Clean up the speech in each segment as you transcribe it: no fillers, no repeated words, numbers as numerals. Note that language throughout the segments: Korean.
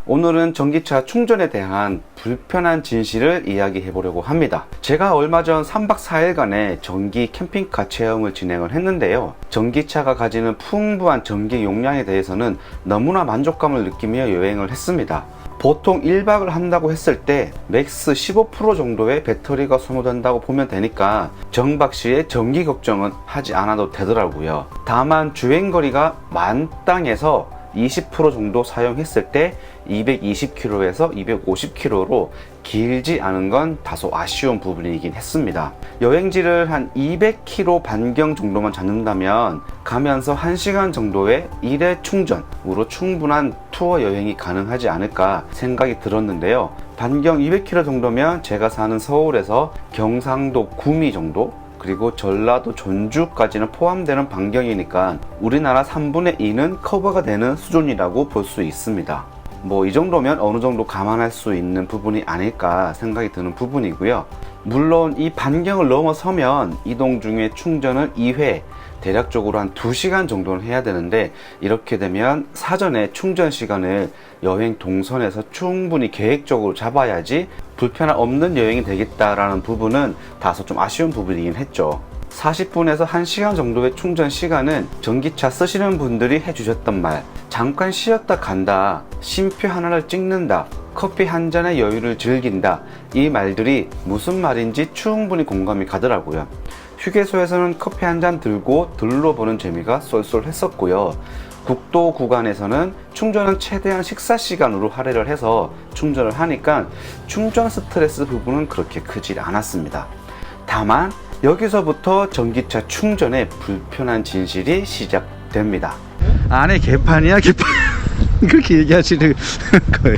오늘은 전기차 충전에 대한 불편한 진실을 이야기해 보려고 합니다. 제가 얼마 전 3박 4일간의 전기 캠핑카 체험을 진행을 했는데요. 전기차가 가지는 풍부한 전기 용량에 대해서는 너무나 만족감을 느끼며 여행을 했습니다. 보통 1박을 한다고 했을 때 맥스 15% 정도의 배터리가 소모된다고 보면 되니까 정박 시에 전기 걱정은 하지 않아도 되더라고요. 다만 주행거리가 만땅에서 20% 정도 사용했을 때 220km에서 250km로 길지 않은 건 다소 아쉬운 부분이긴 했습니다. 여행지를 한 200km 반경 정도만 잡는다면 가면서 1시간 정도의 일회 충전으로 충분한 투어 여행이 가능하지 않을까 생각이 들었는데요. 반경 200km 정도면 제가 사는 서울에서 경상도 구미 정도, 그리고 전라도 전주까지는 포함되는 반경이니까 우리나라 3분의 2는 커버가 되는 수준이라고 볼 수 있습니다. 이 정도면 어느 정도 감안할 수 있는 부분이 아닐까 생각이 드는 부분이고요. 물론 이 반경을 넘어서면 이동 중에 충전을 2회, 대략적으로 한 2시간 정도는 해야 되는데, 이렇게 되면 사전에 충전 시간을 여행 동선에서 충분히 계획적으로 잡아야지 불편함 없는 여행이 되겠다라는 부분은 다소 좀 아쉬운 부분이긴 했죠. 40분에서 1시간 정도의 충전 시간은 전기차 쓰시는 분들이 해주셨던 말, 잠깐 쉬었다 간다, 쉼표 하나를 찍는다, 커피 한 잔의 여유를 즐긴다, 이 말들이 무슨 말인지 충분히 공감이 가더라고요. 휴게소에서는 커피 한 잔 들고 둘러보는 재미가 쏠쏠했었고요. 국도 구간에서는 충전은 최대한 식사 시간으로 할애를 해서 충전을 하니까 충전 스트레스 부분은 그렇게 크지 않았습니다. 다만 여기서부터 전기차 충전의 불편한 진실이 시작됩니다. 안에 개판이야 개판. 그렇게 얘기하시는 거예요.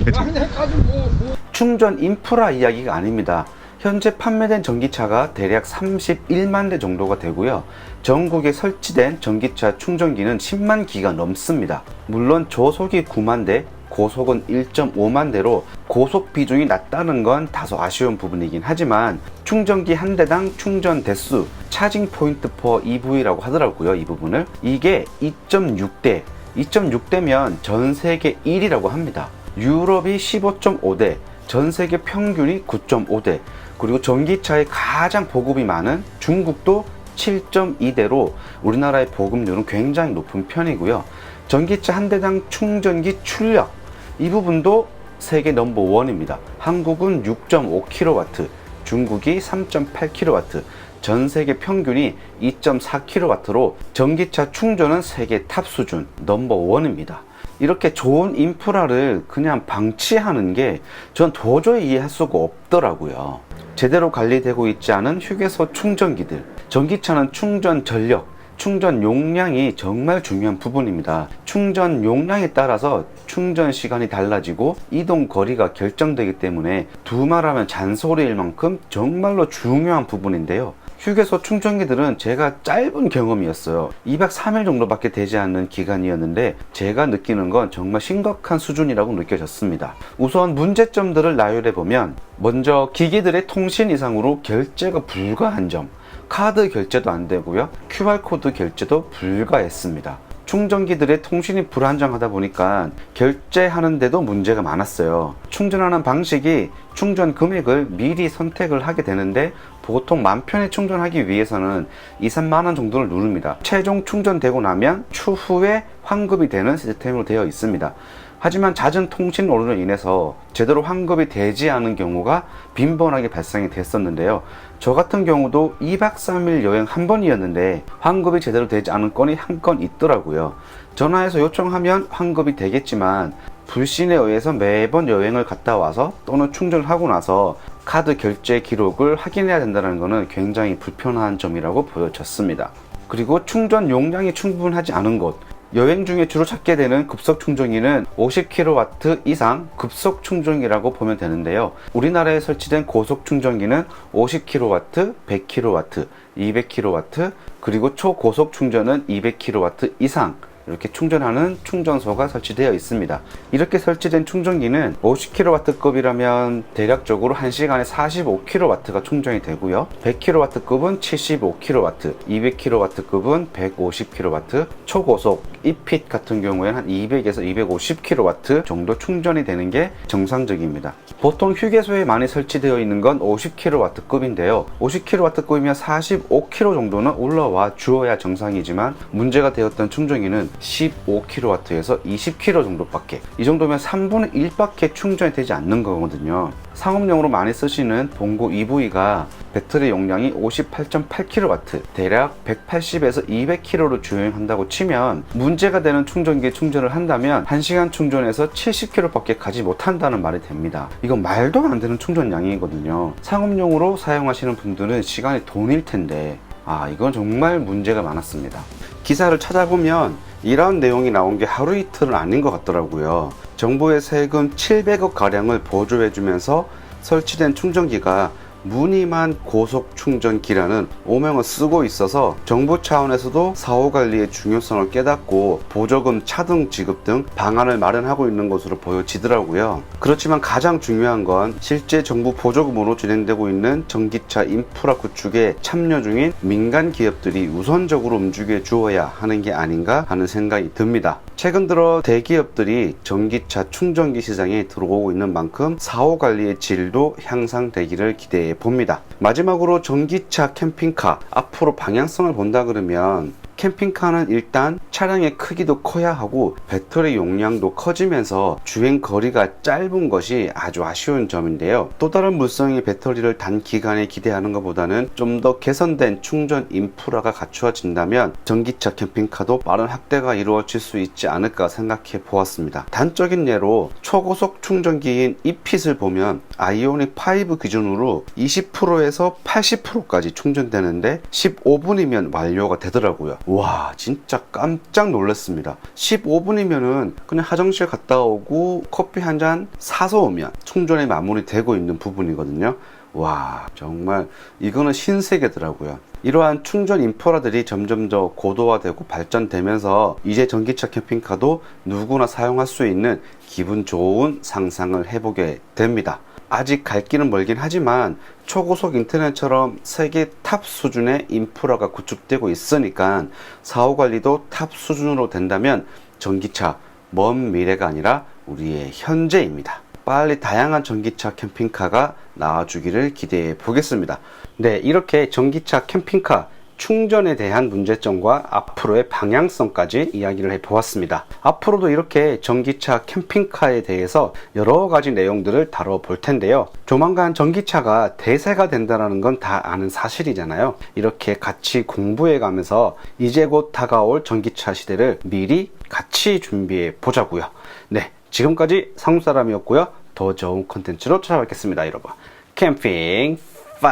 충전 인프라 이야기가 아닙니다. 현재 판매된 전기차가 대략 31만 대 정도가 되고요. 전국에 설치된 전기차 충전기는 10만 기가 넘습니다. 물론 저속이 9만 대, 고속은 1.5만 대로 고속 비중이 낮다는 건 다소 아쉬운 부분이긴 하지만 충전기 한 대당 충전 대수, 차징 포인트 퍼 EV라고 하더라고요. 이 부분을. 이게 2.6대, 2.6대면 전 세계 1위라고 합니다. 유럽이 15.5대, 전 세계 평균이 9.5대, 그리고 전기차의 가장 보급이 많은 중국도 7.2대로 우리나라의 보급률은 굉장히 높은 편이고요. 전기차 한 대당 충전기 출력, 이 부분도 세계 넘버원입니다. 한국은 6.5kW, 중국이 3.8kW, 전 세계 평균이 2.4kW로 전기차 충전은 세계 탑 수준 넘버원입니다. 이렇게 좋은 인프라를 그냥 방치하는 게 전 도저히 이해할 수가 없더라고요. 제대로 관리되고 있지 않은 휴게소 충전기들, 전기차는 충전 전력, 충전 용량이 정말 중요한 부분입니다. 충전 용량에 따라서 충전 시간이 달라지고 이동 거리가 결정되기 때문에 두말하면 잔소리일 만큼 정말로 중요한 부분인데요. 휴게소 충전기들은 제가 짧은 경험이었어요. 2박 3일 정도밖에 되지 않는 기간이었는데 제가 느끼는 건 정말 심각한 수준이라고 느껴졌습니다. 우선 문제점들을 나열해보면, 먼저 기기들의 통신 이상으로 결제가 불가한 점, 카드 결제도 안 되고요. QR코드 결제도 불가했습니다. 충전기들의 통신이 불안정하다 보니까 결제하는데도 문제가 많았어요. 충전하는 방식이 충전 금액을 미리 선택을 하게 되는데 보통 맘 편히 충전하기 위해서는 2, 3만원 정도를 누릅니다. 최종 충전되고 나면 추후에 환급이 되는 시스템으로 되어 있습니다. 하지만 잦은 통신 오류로 인해서 제대로 환급이 되지 않은 경우가 빈번하게 발생이 됐었는데요. 저 같은 경우도 2박 3일 여행 한 번이었는데 환급이 제대로 되지 않은 건이 한 건 있더라고요. 전화해서 요청하면 환급이 되겠지만 불신에 의해서 매번 여행을 갔다 와서 또는 충전을 하고 나서 카드 결제 기록을 확인해야 된다는 것은 굉장히 불편한 점이라고 보여졌습니다. 그리고 충전 용량이 충분하지 않은 곳, 여행 중에 주로 찾게 되는 급속 충전기는 50kW 이상 급속 충전기라고 보면 되는데요. 우리나라에 설치된 고속 충전기는 50kW, 100kW, 200kW, 그리고 초고속 충전은 200kW 이상 이렇게 충전하는 충전소가 설치되어 있습니다. 이렇게 설치된 충전기는 50kW급이라면 대략적으로 1시간에 45kW가 충전이 되고요. 100kW급은 75kW, 200kW급은 150kW, 초고속 ePIT 같은 경우에는 한 200에서 250kW 정도 충전이 되는 게 정상적입니다. 보통 휴게소에 많이 설치되어 있는 건 50kW급인데요. 50kW급이면 45km 정도는 올라와 주어야 정상이지만 문제가 되었던 충전기는 15kW에서 20km 정도밖에, 이 정도면 3분의 1밖에 충전이 되지 않는 거거든요. 상업용으로 많이 쓰시는 봉고 EV가 배터리 용량이 58.8kW, 대략 180에서 200km로 주행한다고 치면 문제가 되는 충전기에 충전을 한다면 1시간 충전에서 70km밖에 가지 못한다는 말이 됩니다. 이건 말도 안 되는 충전량이거든요. 상업용으로 사용하시는 분들은 시간이 돈일 텐데 이건 정말 문제가 많았습니다. 기사를 찾아보면 이런 내용이 나온 게 하루 이틀은 아닌 것 같더라고요. 정부의 세금 700억 가량을 보조해주면서 설치된 충전기가 무늬만 고속 충전기라는 오명을 쓰고 있어서 정부 차원에서도 사후관리의 중요성을 깨닫고 보조금 차등 지급 등 방안을 마련하고 있는 것으로 보여지더라고요. 그렇지만 가장 중요한 건 실제 정부 보조금으로 진행되고 있는 전기차 인프라 구축에 참여 중인 민간 기업들이 우선적으로 움직여 주어야 하는 게 아닌가 하는 생각이 듭니다. 최근 들어 대기업들이 전기차 충전기 시장에 들어오고 있는 만큼 사후관리의 질도 향상되기를 기대해 봅니다. 마지막으로 전기차 캠핑카 앞으로 방향성을 본다 그러면 캠핑카는 일단 차량의 크기도 커야 하고 배터리 용량도 커지면서 주행 거리가 짧은 것이 아주 아쉬운 점인데요. 또 다른 물성의 배터리를 단기간에 기대하는 것보다는 좀 더 개선된 충전 인프라가 갖추어진다면 전기차 캠핑카도 빠른 확대가 이루어질 수 있지 않을까 생각해 보았습니다. 단적인 예로 초고속 충전기인 ePIT을 보면 아이오닉 5 기준으로 20%에서 80%까지 충전되는데 15분이면 완료가 되더라고요. 와, 진짜 깜짝 놀랐습니다. 15분이면은 그냥 화장실 갔다 오고 커피 한 잔 사서 오면 충전이 마무리되고 있는 부분이거든요. 와, 정말 이거는 신세계더라고요. 이러한 충전 인프라들이 점점 더 고도화되고 발전되면서 이제 전기차 캠핑카도 누구나 사용할 수 있는 기분 좋은 상상을 해보게 됩니다. 아직 갈 길은 멀긴 하지만 초고속 인터넷처럼 세계 탑 수준의 인프라가 구축되고 있으니까 사후관리도 탑 수준으로 된다면 전기차 먼 미래가 아니라 우리의 현재입니다. 빨리 다양한 전기차 캠핑카가 나와주기를 기대해 보겠습니다. 네, 이렇게 전기차 캠핑카 충전에 대한 문제점과 앞으로의 방향성까지 이야기를 해보았습니다. 앞으로도 이렇게 전기차 캠핑카에 대해서 여러 가지 내용들을 다뤄볼 텐데요. 조만간 전기차가 대세가 된다는 건 다 아는 사실이잖아요. 이렇게 같이 공부해 가면서 이제 곧 다가올 전기차 시대를 미리 같이 준비해 보자고요. 네, 지금까지 상무사람이었고요. 더 좋은 컨텐츠로 찾아뵙겠습니다, 여러분. 캠핑 5